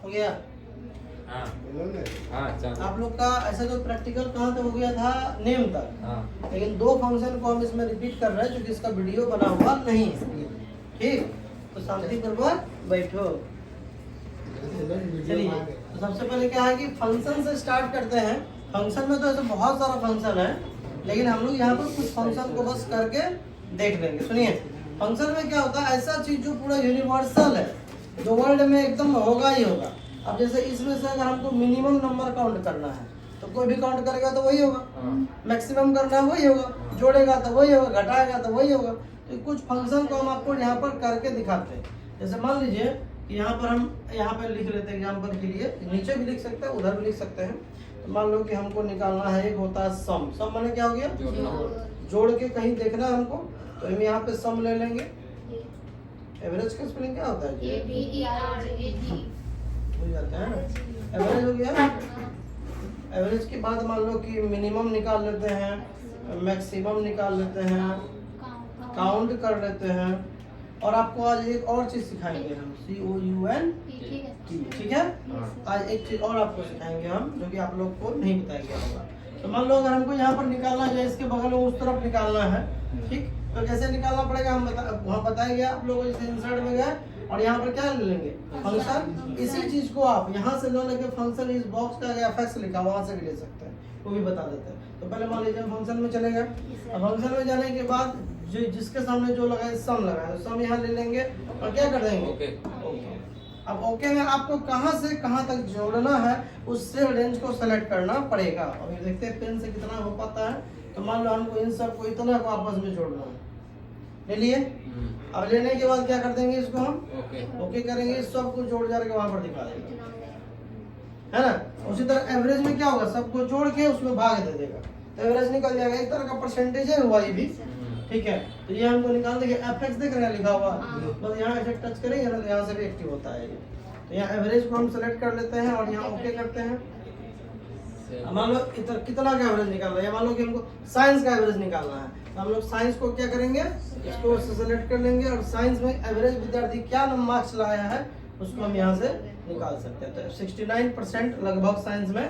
हो गया। हाँ आप लोग का ऐसा जो प्रैक्टिकल कहाँ तक हो गया था, नेम तक। हाँ लेकिन दो फंक्शन को हम इसमें रिपीट कर रहे हैं क्योंकि इसका वीडियो बना हुआ नहीं है। ठीक, तो शांतिपूर्वक बैठो। चलिए, तो सबसे पहले क्या है कि फंक्शन से स्टार्ट करते हैं। फंक्शन में तो ऐसे बहुत सारा फंक्शन है, लेकिन हम लोग यहाँ पर कुछ फंक्शन को बस करके देख लेंगे। सुनिए, फंक्शन में क्या होता है, ऐसा चीज जो पूरा यूनिवर्सल है, जो वर्ल्ड में एकदम होगा ही होगा। अब जैसे इसमें से अगर हमको मिनिमम नंबर काउंट करना है तो कोई भी काउंट करेगा तो वही होगा, मैक्सिमम करना है वही होगा, जोड़ेगा तो वही होगा, घटाएगा तो वही होगा। तो कुछ फंक्शन को हम आपको यहाँ पर करके दिखाते हैं। जैसे मान लीजिए कि यहाँ पर हम यहाँ पर लिख लेते हैं एग्जाम्पल के लिए, नीचे भी लिख सकते हैं, उधर भी लिख सकते हैं। तो मान लो कि हमको निकालना है, एक होता है सम। सम माने क्या हो गया, जोड़ के कहीं देखना है हमको, तो हम यहाँ पे सम ले लेंगे। एवरेज का स्पेलिंग क्या होता है, हो जाता है ना, एवरेज हो गया। एवरेज के बाद मान लो कि मिनिमम निकाल लेते हैं, मैक्सिमम निकाल लेते हैं, काउंट कर लेते हैं। और आपको आज एक और चीज सिखाएंगे हम, COUNT। ठीक है, आज एक चीज और आपको सिखाएंगे हम, जो कि आप लोग को नहीं बताया गया होगा। तो मान लो अगर हमको यहाँ पर निकालना है, इसके बगल में उस तरफ निकालना है, ठीक, तो कैसे निकालना पड़ेगा हम वहाँ बताएंगे आप लोगों को। जैसे इंसर्ट में गए और यहाँ पर क्या ले लेंगे, फंक्शन। इसी चीज को आप यहाँ से न लेके फंक्शन इस बॉक्स का एफएक्स लिखा, वहाँ से भी ले सकते हैं, वो भी बता देते हैं। तो पहले मान लीजिए फंक्शन में चले गए। अब फंक्शन में जाने के बाद जिसके सामने जो लगा है, सम लगा है, तो सम यहाँ ले लेंगे और क्या कर देंगे, ओके। अब ओके में आपको कहाँ से कहाँ तक जोड़ना है, उससे रेंज को सेलेक्ट करना पड़ेगा। और ये देखते हैं पेन से कितना हो पाता है। तो मान लो हमको इन सब को इतना को आपस में जोड़ना है, ले लिए। अब लेने के बाद क्या कर देंगे, इसको हम ओके करेंगे, इस सब को जोड़ जाकर वहां पर दिखा देंगे, है ना। उसी तरह एवरेज में क्या होगा, सबको जोड़ के उसमें भाग दे देगा, तो एवरेज निकल जाएगा। एक तरह का परसेंटेज है हुआ ये भी, ठीक है। तो ये हमको निकाल देंगे, एफएक्स देख रहे हैं लिखा हुआ, बस यहाँ ऐसे टच करेंगे ना तो यहाँ से भी एक्टिव होता है ये। तो यहाँ एवरेज को हम सेलेक्ट कर लेते हैं और यहाँ ओके करते हैं। मान लो कितना का एवरेज निकालना है, मान लो कि हमको साइंस का एवरेज निकालना है, तो हम लोग साइंस को क्या करेंगे, इसको सेलेक्ट कर लेंगे और साइंस में एवरेज विद्यार्थी क्या मार्क्स लाया है उसको हम यहाँ से निकाल सकते हैं। तो 69% लगभग साइंस में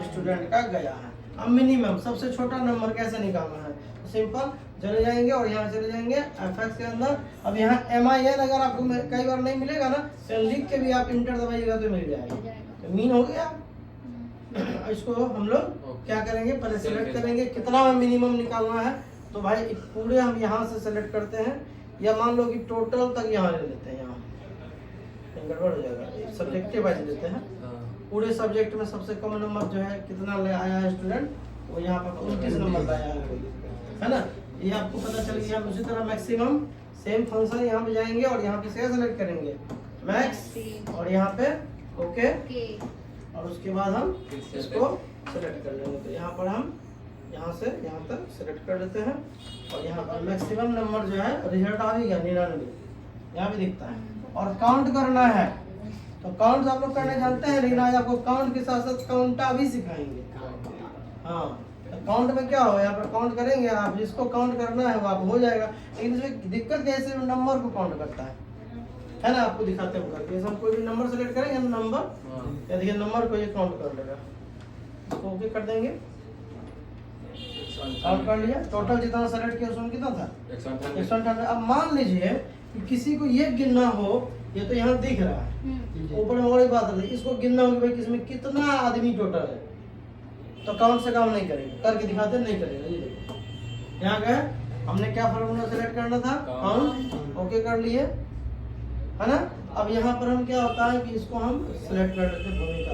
स्टूडेंट का गया है। अब मिनिमम सबसे छोटा नंबर कैसे निकालना है, तो सिंपल चले जाएंगे और यहाँ चले जाएंगे एफएक्स के अंदर। अब यहाँ MIN अगर आपको कई बार नहीं मिलेगा ना, तो लिख के भी आप इंटर दबाइएगा तो मिल जाएगा। तो मीन हो गया। इसको हम लोग क्या करेंगे, पहले सेलेक्ट करेंगे कितना मिनिमम निकालना है। तो भाई पूरे हम यहाँ से सेलेक्ट करते हैं, या मान लो कि टोटल तक यहाँ ले लेते हैं, यहाँ गड़बड़ हो जाएगा, सब्जेक्टिव वाइज लेते हैं। पूरे सब्जेक्ट में सबसे कम नंबर जो है कितना ले आया है स्टूडेंट, वो यहाँ पर 29 नंबर लाया है ना, ये आपको पता चल गया। उसी तरह मैक्सिमम सेम फंक्शन यहाँ पे जाएंगे और यहाँ पे सेलेक्ट करेंगे मैक्स, और यहाँ पे ओके, और उसके बाद हम इसको सेलेक्ट कर लेंगे। तो यहाँ पर हम यहाँ से यहाँ तक सेलेक्ट कर लेते हैं और यहाँ पर मैक्सिमम नंबर जो है रिजल्ट आ गया 99, यहाँ भी दिखता है। और काउंट करना है, तो काउंट आप लोग करने जानते हैं, लेकिन आज आपको काउंट के साथ साथ काउंटा भी सिखाएंगे। हाँ, तो काउंट में क्या हो, यहाँ पर काउंट करेंगे आप, जिसको काउंट करना है वो आप हो जाएगा। लेकिन इसमें दिक्कत कैसे, नंबर को काउंट करता है ना, आपको दिखाते हैं करके। हम कोई भी नंबर सेलेक्ट करेंगे ना, नंबर, या देखिए नंबर को ये काउंट कर लेगा, इसको ओके कर देंगे, काउंट कर लिया। टोटल जितना सेलेक्ट किया उसमें कितना था, 198। अब मान लीजिए कि किसी को ये गिनना हो, ये तो यहाँ दिख रहा है ऊपर में, और एक बात है, इसको गिनना हो कि भाई किसमें कितना आदमी टोटल है, तो काउंट से काम नहीं करेगा, करके दिखाते नहीं करेगा। ये देखो यहाँ गए, हमने क्या फॉर्मूला सेलेक्ट करना था, काउंट, ओके कर लिए, है ना। अब यहाँ पर हम क्या होता है कि इसको हम सेलेक्ट कर लेते हैं भूमिका।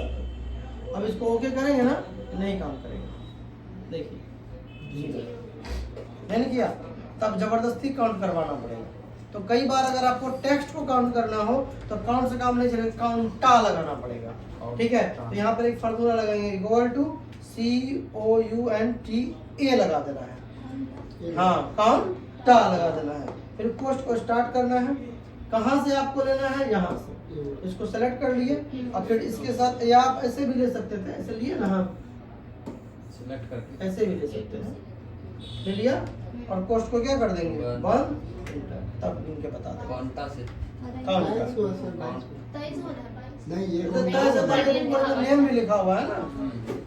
अब इसको ओके करेंगे ना, नहीं काम करेगा, देखिए नहीं किया, तब जबरदस्ती काउंट करवाना पड़ेगा। तो कई बार अगर आपको टेक्स्ट को काउंट करना हो तो काउंट से काम नहीं चलेगा, काउंटा लगाना पड़ेगा, ठीक है। तो यहाँ पर एक फार्मूला लगाएंगे, इक्वल टू COUNTA लगा देना है, हाँ, काउंटा लगा देना है। फिर पोस्ट को स्टार्ट करना है, कहाँ से आपको लेना है, यहाँ से, इसको सेलेक्ट कर लिए। और फिर इसके साथ या आप ऐसे भी ले सकते थे, ऐसे लिए ना, सेलेक्ट करके ऐसे भी ले सकते हैं, ले लिया। और कोस्ट को क्या कर देंगे, 1 तब इनके बता देंगे कौनटा से काउंटा। नहीं ये तो तरह से तरह के ऊपर तो नेम भी लिखा हुआ है ना,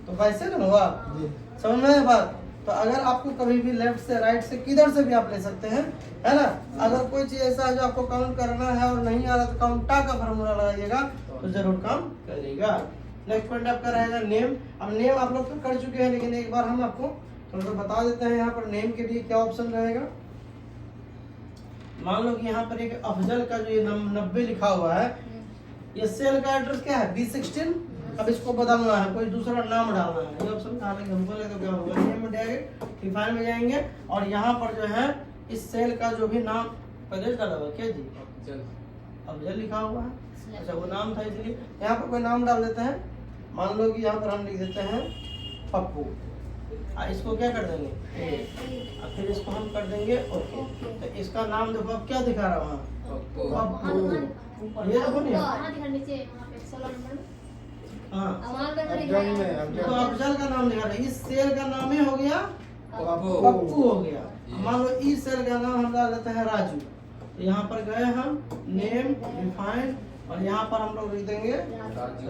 तो वैसे ना हुआ। जी समझ में आया बात? तो अगर आपको कभी भी लेफ्ट से राइट से किधर से भी आप ले सकते हैं, है ना। अगर कोई चीज ऐसा है जो आपको काउंट करना है और नहीं आ रहा तो काउंटा का फॉर्मूला लगाइएगा तो जरूर काम करेगा। नेक्स्ट पॉइंट आपका रहेगा नेम। अब नेम आप लोग तो कर चुके हैं, लेकिन एक बार हम आपको थोड़ा सा बता देते हैं यहाँ पर नेम के लिए क्या ऑप्शन रहेगा। मान लो कि यहाँ पर एक अफजल का जो ये 90 लिखा हुआ है, ये सेल का एड्रेस क्या है B16। अब इसको बदलना है, कोई दूसरा नाम डालना है, ये ऑप्शन कहाँ लगे हमको लगे तो क्या होगा, नेम में जाएंगे, डिफाइन में जाएंगे और यहाँ पर जो है इस सेल का जो भी नाम पहले डाला हुआ क्या जी चल अफजल लिखा हुआ है। अच्छा वो नाम था इसलिए यहाँ पर कोई नाम डाल देते हैं। मान लो कि यहाँ पर हम लिख देते हैं पप्पू, इसको क्या कर देंगे ए, और फिर इसको हम कर देंगे ओके। तो इसका नाम देखो अब क्या दिखा रहा है पप्पू पप्पू, ये देखो नहीं हाँ तो अफजल का नाम दिखा रहा है, इस सेल का नाम ही हो गया पप्पू हो गया। मान लो इस सेल का नाम हम डाल देते हैं राजू, तो यहाँ पर गए हम नेम डिफाइन और यहाँ पर हम लोग लिख देंगे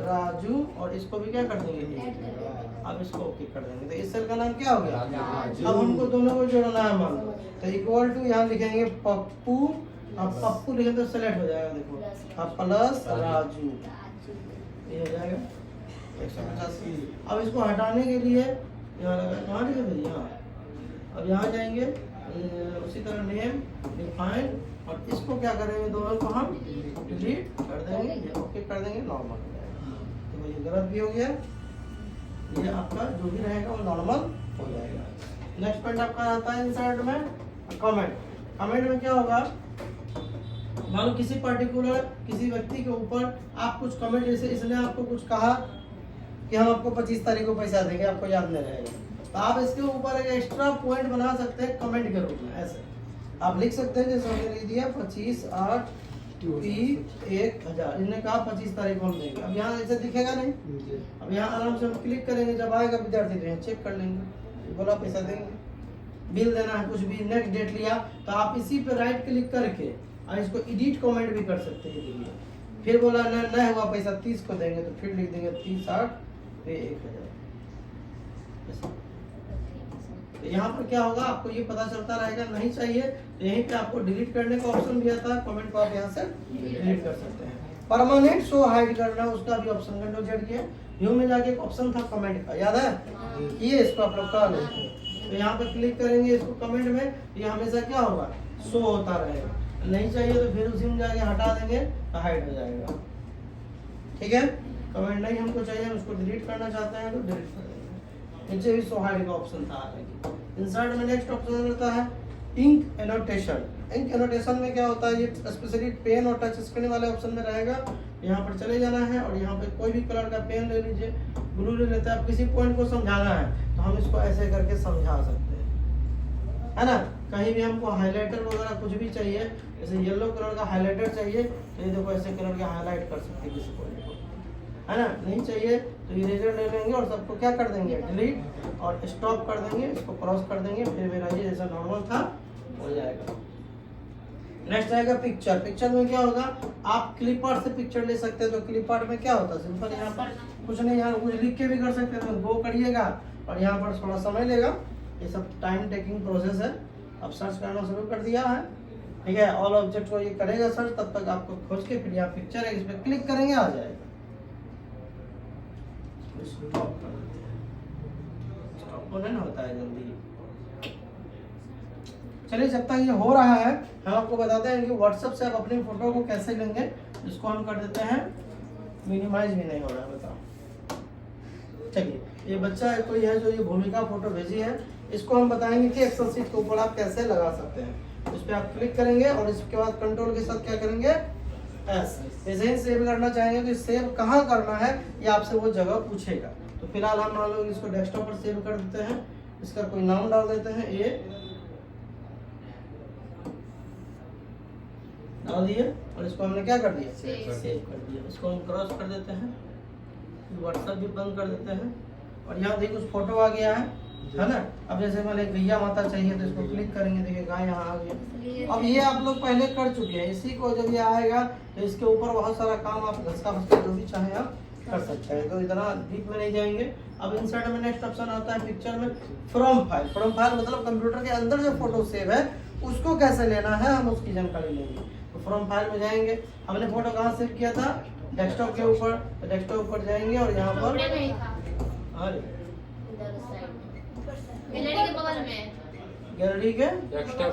राजू और इसको भी क्या कर देंगे, अब इसको ओके कर देंगे। तो इस सेल का नाम क्या हो गया, अब हमको दोनों को जोड़ना है। मान लो तो इक्वल टू यहाँ लिखेंगे पप्पू, अब पप्पू लिखेंगे तो सेलेक्ट हो जाएगा, देखो अब प्लस राजू, ये हो जाएगा 185। अब इसको हटाने के लिए यहाँ लगा कहाँ लिखे थे यहाँ, अब यहाँ जाएंगे उसी तरह नेम डिफाइन और इसको क्या करेंगे, दोनों को हम डिलीट कर देंगे, ये ओके कर देंगे, नॉर्मल हो जाएगा। तो ये गलत भी हो गया, ये आपका जो भी रहेगा वो नॉर्मल हो जाएगा। नेक्स्ट पॉइंट आपका आता है इंसर्ट में कमेंट। कमेंट में क्या होगा, मान लो किसी पर्टिकुलर किसी व्यक्ति के ऊपर आप कुछ कमेंट, जैसे इसने आपको कुछ कहा कि हम आपको 25 तारीख को पैसा देंगे, आपको याद नहीं रहेगा, तो आप इसके ऊपर एक एक्स्ट्रा पॉइंट बना सकते हैं कमेंट के रूप में। ऐसे आप लिख सकते हैं, जैसे हमने लिख दिया 25/8/1000, इन्होंने कहा 25 तारीख को हम देंगे। अब यहाँ ऐसे दिखेगा नहीं, अब यहाँ आराम से हम क्लिक करेंगे, जब आएगा विद्यार्थी तो यहाँ चेक कर लेंगे, बोला पैसा देंगे, बिल देना है कुछ भी, नेक्स्ट डेट लिया, तो आप इसी पे राइट क्लिक करके और इसको एडिट कमेंट भी कर सकते हैं। देखिए फिर बोला न हुआ पैसा 30 को देंगे, तो फिर लिख देंगे 30/8/1000। तो यहाँ पर क्या होगा, आपको ये पता चलता रहेगा। नहीं चाहिए तो यहीं पे आपको डिलीट करने का ऑप्शन भी आता है, कमेंट को आप यहाँ से डिलीट कर सकते हैं। परमानेंट शो हाइड करना उसका भी ऑप्शन कंट्रोल जेड किया। व्यू में जाके एक ऑप्शन था कमेंट का, याद है ये, इसको आप लोग कर लेते हैं। तो यहाँ पे क्लिक करेंगे इसको कमेंट में, ये हमेशा क्या होगा, शो होता रहेगा। नहीं चाहिए तो फिर उसी में जाके हटा देंगे तो हाइड हो जाएगा। ठीक है, कमेंट नहीं हमको चाहिए, हम उसको डिलीट करना चाहते हैं तो डिलीट कर देंगे। नीचे भी शो हाइड का ऑप्शन था। इंसर्ट में नेक्स्ट ऑप्शन रहता है इंक एनोटेशन। इंक एनोटेशन में क्या होता है, ये स्पेशली पेन और टच स्क्रीन वाले ऑप्शन में रहेगा। यहाँ पर चले जाना है और यहाँ पे कोई भी कलर का पेन ले लीजिए, ब्लू ले लेते हैं। आप किसी पॉइंट को समझाना है तो हम इसको ऐसे करके समझा सकते हैं, है ना। कहीं भी हमको हाइलाइटर वगैरह कुछ भी चाहिए, जैसे येलो कलर का हाइलाइटर चाहिए तो ये देखो ऐसे कलर का हाईलाइट कर सकते हैं किसी पॉइंट को, है ना। नहीं चाहिए तो इरेजर ले लेंगे और सबको क्या कर देंगे, डिलीट और स्टॉप कर देंगे, इसको क्रॉस कर देंगे, फिर मेरा ये जैसा नॉर्मल था हो जाएगा। नेक्स्ट आएगा पिक्चर। पिक्चर में क्या होगा, आप क्लिप आर्ट से पिक्चर ले सकते हैं। तो क्लिप आर्ट में क्या होता है, सिंपल यहाँ पर कुछ नहीं, यहाँ कुछ लिख के भी कर सकते हैं। तो गो करिएगा और यहाँ पर थोड़ा समय लेगा, ये सब टाइम टेकिंग प्रोसेस है। अब सर्च करना शुरू कर दिया है, ठीक है। ऑल ऑब्जेक्ट को ये करेगा सर्च, तब तक आपको खोज के फिर यहाँ पिक्चर है, इस पर क्लिक करेंगे आ जाएगा। स्टॉप होने ना होता है जल्दी। चलिए जब तक ये हो रहा है हम आपको बताते हैं कि व्हाट्सएप से आप अपनी फोटो को कैसे लेंगे। इसको हम कर देते हैं मिनिमाइज भी नहीं हो रहा है, बताओ। चलिए ये बच्चा है कोई है जो ये भूमिका फोटो भेजी है, इसको हम बताएंगे कि एक्सेल शीट के ऊपर आप कैसे लगा सकते हैं। इस पर आप क्लिक करेंगे और इसके बाद कंट्रोल के साथ क्या करेंगे, एस। जैसे ही सेव करना चाहेंगे तो सेव कहाँ करना है ये आपसे वो जगह पूछेगा। तो फिलहाल हम मान लो इसको डेस्कटॉप पर सेव कर देते हैं, इसका कोई नाम डाल देते हैं, ए डाल दिए और इसको हमने क्या कर दिया, सेव कर दिया। इसको हम क्रॉस कर देते हैं, व्हाट्सएप भी बंद कर देते हैं और यहाँ देखिए कुछ फोटो आ गया है। है ना। अब जैसे मान लीजिए गैया माता चाहिए तो इसको क्लिक करेंगे, देखिए गाय यहाँ आ गया। अब ये आप लोग पहले कर चुके हैं, इसी को जब ये आएगा तो इसके ऊपर बहुत सारा काम आप घसका फसका जो भी चाहे आप कर सकते हैं, तो इतना डीप में नहीं जाएंगे। अब इंसर्ट में नेक्स्ट ऑप्शन आता है पिक्चर में फ्रॉम फाइल। फ्रॉम फाइल मतलब कंप्यूटर के अंदर जो फोटो सेव है उसको कैसे लेना है, हम उसकी जानकारी लेंगे। तो फ्रॉम फाइल में जाएंगे, हमने फोटो कहाँ सेव किया था, डेस्कटॉप के ऊपर, तो डेस्कटॉप पर जाएंगे और यहाँ पर अरे गैलरी के बगल में, गैलरी के डेस्कटॉप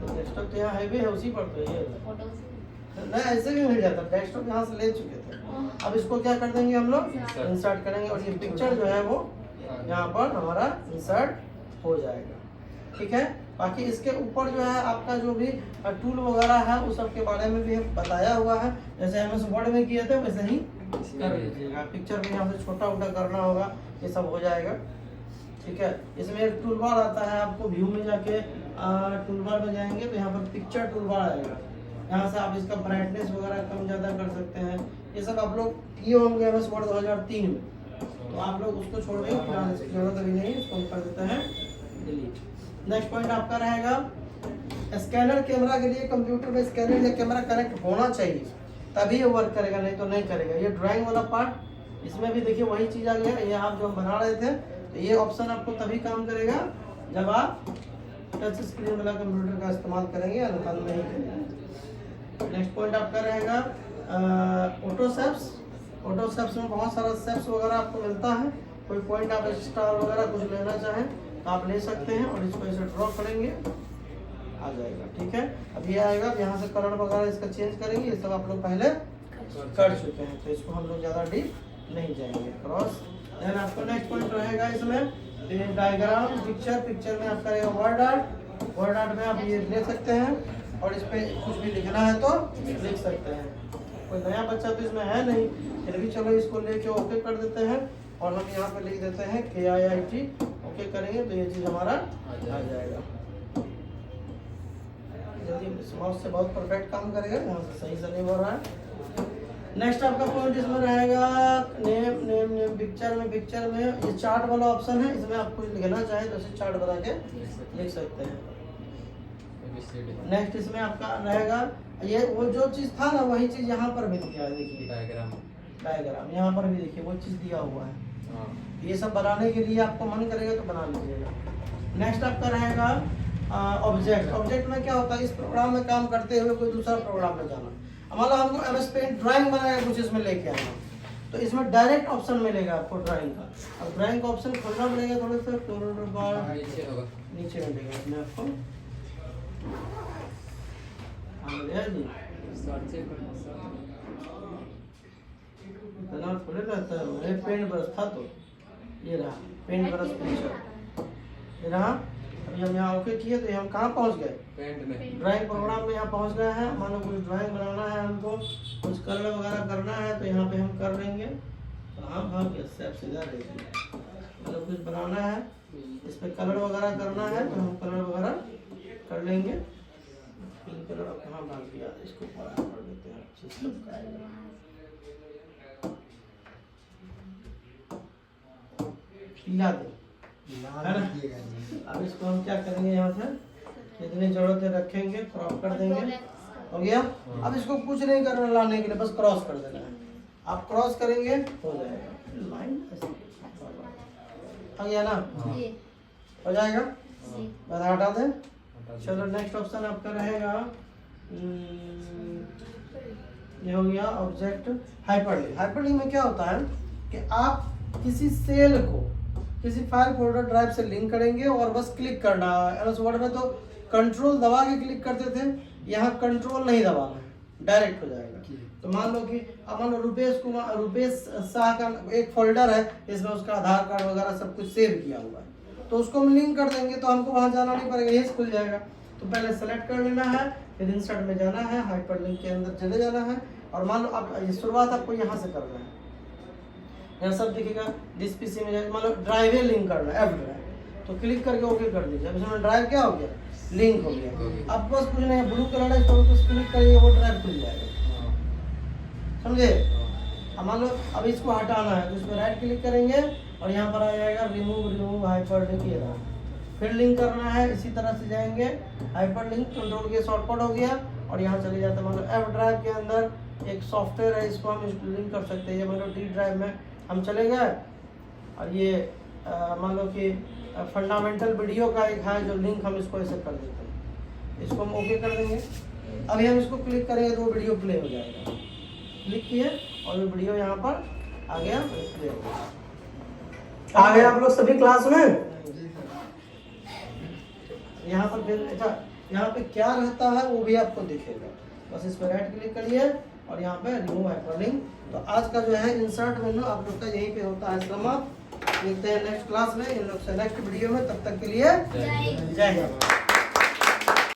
डेस्कटॉप तो यहाँ हाईवे है उसी पर तो ये फोटो नहीं ऐसे भी मिल जाता, डेस्कटॉप यहाँ से ले चुके थे। अब इसको क्या कर देंगे हम लोग, इंसर्ट करेंगे और ये पिक्चर जो है वो यहाँ पर हमारा इंसर्ट हो जाएगा, ठीक है। बाकी इसके ऊपर जो है आपका जो भी टूल वगैरह है उस सब के बारे में भी बताया हुआ है, जैसे MS वर्ड में किए थे वैसे ही कर लीजिएगा। पिक्चर में यहाँ से छोटा उल्टा करना होगा, ये सब हो जाएगा, ठीक है। इसमें एक टूल बार आता है, आपको व्यू में जाके टूल बार में जाएंगे तो यहाँ पर पिक्चर टूल बार आएगा, यहाँ से आप इसका ब्राइटनेस वगैरह कम ज़्यादा कर सकते हैं। ये सब आप लोग किए होंगे MS वर्ड 2003 में, तो आप लोग उसको छोड़ देंगे, फिलहाल इसकी जरूरत अभी नहीं है, इसको हम कर देते हैं डिलीट। नेक्स्ट पॉइंट आपका रहेगा स्कैनर। कैमरा के लिए कंप्यूटर में स्कैनर या कैमरा कनेक्ट होना चाहिए तभी ये वर्क करेगा, नहीं तो नहीं करेगा। ये ड्राइंग वाला पार्ट, इसमें भी देखिए वही चीज़ आ गया, ये आप जो हम बना रहे थे, तो ये ऑप्शन आपको तभी काम करेगा जब आप टच स्क्रीन वाला कंप्यूटर का इस्तेमाल करेंगे, अन्यथा नहीं करेंगे। नेक्स्ट पॉइंट आपका रहेगा ऑटोसेप्स। ऑटोसेप्स में बहुत सारा सेप्स वगैरह आपको मिलता है, कोई पॉइंट आप स्टार वगैरह कुछ लेना चाहें तो आप ले सकते हैं और इसको ऐसे ड्रॉ करेंगे आ जाएगा, ठीक है। अब ये आएगा, यहाँ से कलर वगैरह इसका चेंज करेंगे, ये सब आप लोग पहले कर चुके हैं, तो इसको हम लोग ज़्यादा डीप नहीं जाएंगे। क्रॉस देन आपको नेक्स्ट पॉइंट रहेगा इसमें डायग्राम। पिक्चर, पिक्चर में आपका रहेगा वर्ड आर्ट। वर्ड आर्ट में आप ये ले सकते हैं और इस पर कुछ भी लिखना है तो लिख सकते हैं। कोई नया बच्चा तो इसमें है नहीं, फिर भी चलो इसको लेके ओके कर देते हैं और हम यहाँ पे लिख देते हैं KIIT, ओके करेंगे तो ये चीज़ हमारा आ जाएगा। जल्दी माउस से बहुत परफेक्ट काम करेगा, यहाँ से सही से नहीं हो रहा है। नेक्स्ट आपका पॉइंट इसमें रहेगा नेम। नेम नेम पिक्चर में ये चार्ट वाला ऑप्शन है, इसमें आप कुछ लिखना चाहे तो इसे चार्ट बना के लिख सकते हैं। नेक्स्ट इसमें आपका रहेगा ये वो जो चीज़ था ना वही चीज़ यहाँ पर भी दिया है, देखिए डायग्राम यहाँ पर भी देखिए वो चीज़ दिया हुआ है। ये सब बनाने के लिए आपको मन करेगा तो बना लीजिएगा। नेक्स्ट आपका रहेगा ऑब्जेक्ट। ऑब्जेक्ट में क्या होता है, इस प्रोग्राम में काम करते हुए कोई दूसरा प्रोग्राम में जाना, हमारा हमको MS पेंट ड्राइंग बनाया कुछ इसमें लेके आना, तो इसमें डायरेक्ट ऑप्शन मिलेगा आपको ड्राइंग का। अब ड्राइंग का ऑप्शन खोलना पड़ेगा, थोड़ा सा नीचे मिलेगा इसमें आपको। इतना थोड़े रहता है, मेरे पेंट ब्रश था तो ये रहा पेंट ब्रश पिक्चर, ये रहा। अभी हम यहाँ ओके किए तो हम कहाँ पहुँच गए, पेंट में, ड्राइंग प्रोग्राम में यहाँ पहुँच गए हैं। मान लो कुछ ड्राइंग बनाना है हमको, कुछ कलर वगैरह करना है तो यहाँ पे हम कर लेंगे। तो हम भाग गए स्टेप सीधा देखिए, मतलब कुछ बनाना है इस पर कलर वगैरह करना है तो हम कलर वगैरह कर लेंगे। पिंक कलर कहाँ भाग गया, इसको बड़ा कर देते हैं, अच्छी सब आएगा। पीला दे है ना। अब इसको हम क्या करेंगे, यहाँ से जितनी जरूरत है रखेंगे, क्रॉप कर देंगे, हो गया। अब इसको कुछ नहीं करना लाने के लिए, बस क्रॉस कर देना है। आप क्रॉस करेंगे हो जाएगा, लाइन आ गया ना, हो जाएगा। बस हटा दें। चलो नेक्स्ट ऑप्शन आपका रहेगा ये हो गया ऑब्जेक्ट हाइपरलिंक। हाइपरलिंक में क्या होता है कि आप किसी सेल को किसी फाइल फोल्डर ड्राइव से लिंक करेंगे और बस क्लिक करना है। MS वर्ड में तो कंट्रोल दबा के क्लिक करते थे, यहाँ कंट्रोल नहीं दबाना है, डायरेक्ट हो जाएगा। तो मान लो कि अब मान लो रुपेश शाह का एक फोल्डर है, इसमें उसका आधार कार्ड वगैरह सब कुछ सेव किया हुआ है, तो उसको हम लिंक कर देंगे तो हमको वहाँ जाना नहीं पड़ेगा, यही से खुल जाएगा। तो पहले सेलेक्ट कर लेना है, फिर इंसर्ट में जाना है, हाइपरलिंक के अंदर चले जाना है और मान लो अब ये शुरुआत आपको यहाँ से करना है। यहाँ सब दिखेगा दिस PC में जाकर मान लो ड्राइव लिंक करना है, F ड्राइव, तो क्लिक करके ओके कर दीजिए। अब इसमें ड्राइव क्या हो गया, लिंक हो गया। अब बस कुछ नहीं, ब्लू कलर है, इसको क्लिक करिए वो ड्राइव खुल जाएगा, समझे। अब मान लो अब इसको हटाना है तो इस पर राइट क्लिक करेंगे और यहाँ पर आ जाएगा रिमूव हाइपरलिंक, ये रहा। फिर लिंक करना है, इसी तरह से जाएंगे हाइपरलिंक, कंट्रोल के शॉर्टकट हो गया और यहाँ चले जाते हैं। मान लो एफ ड्राइव के अंदर एक सॉफ्टवेयर है, इसको हम लिंक कर सकते हैं। ये मान लो डी ड्राइव में हम चले गए और ये मान लो कि फंडामेंटल वीडियो का एक है जो लिंक, हम इसको ऐसे कर देते हैं। इसको हम ओके कर देंगे। अभी हम इसको क्लिक करेंगे तो वीडियो प्ले हो जाएगा। क्लिक किए और ये वीडियो यहाँ पर आ गया, प्ले हो गया। आ गए आप लोग सभी क्लास में? यहाँ पर फिर अच्छा, यहाँ पे क्या रहता है वो भी आपको दिखेगा। बस इस पर राइट क्लिक करिए और यहाँ पे रिमूव हाइपरलिंक। तो आज का जो है इंसर्ट मेनू आप लोग का यहीं पे होता है। समाप्त। मिलते हैं नेक्स्ट क्लास में इन लोग से नेक्स्ट वीडियो में। तब तक के लिए जय हिंद।